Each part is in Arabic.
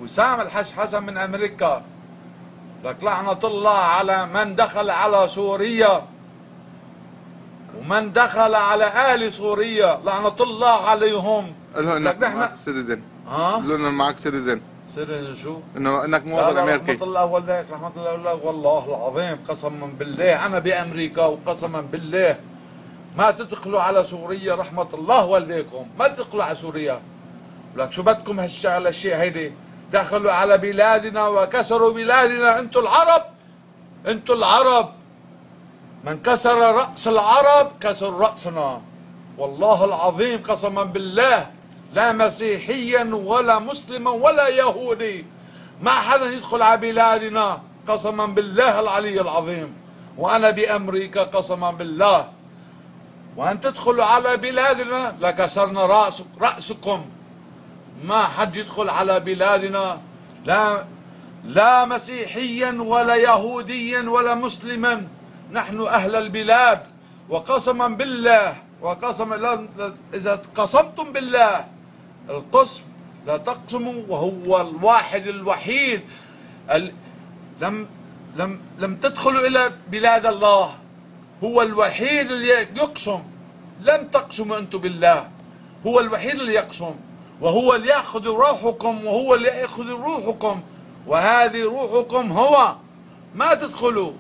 وسام الحج حسن من أمريكا، لك لعنة الله على من دخل على سوريا ومن دخل على آل سوريا، لعنة الله عليهم. قال له انك نحن معك سيتيزن. قال له انه معك سيتيزن. سيتيزن شو؟ انك مواطن امريكي. رحمة الله وليك، رحمة الله وليك، والله العظيم قسما بالله أنا بأمريكا وقسما بالله ما تدخلوا على سوريا، رحمة الله وليكم ما تدخلوا على سوريا. لك شو بدكم هالشغله الشيء هيدي؟ دخلوا على بلادنا وكسروا بلادنا. انتوا العرب، انتوا العرب، من كسر رأس العرب كسر رأسنا. والله العظيم قسما بالله لا مسيحيا ولا مسلما ولا يهودي ما حدا يدخل على بلادنا قسما بالله العلي العظيم. وانا بامريكا قسما بالله، وان تدخلوا على بلادنا لكسرنا رأسكم. ما حد يدخل على بلادنا، لا مسيحيا ولا يهوديا ولا مسلما، نحن أهل البلاد. وقسما بالله، وقسما إذا قسمتم بالله القسم لا تقسموا، وهو الواحد الوحيد. لم تدخلوا إلى بلاد الله، هو الوحيد اللي يقسم. لم تقسموا أنتم بالله، هو الوحيد اللي يقسم، وهو اللي يأخذ روحكم، وهو اللي يأخذ روحكم، وهذه روحكم هو. ما تدخلوا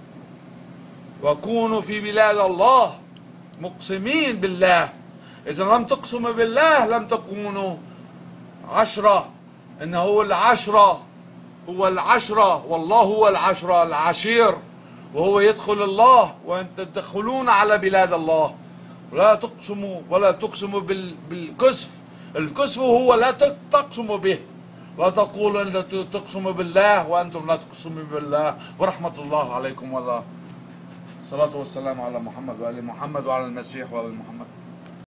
وكونوا في بلاد الله مقسمين بالله. إذا لم تقسموا بالله لم تكونوا عشرة. إنه هو العشرة، هو العشرة، والله هو العشرة العشير، وهو يدخل الله وأنت تدخلون على بلاد الله. لا تقسموا ولا تقسموا بالكسف. الكسف هو لا تقسموا به، لا تقولوا أن تقسموا بالله وأنتم لا تقسموا بالله. ورحمة الله عليكم، والله الصلاة والسلام على محمد وآل محمد وعلى المسيح وآل محمد.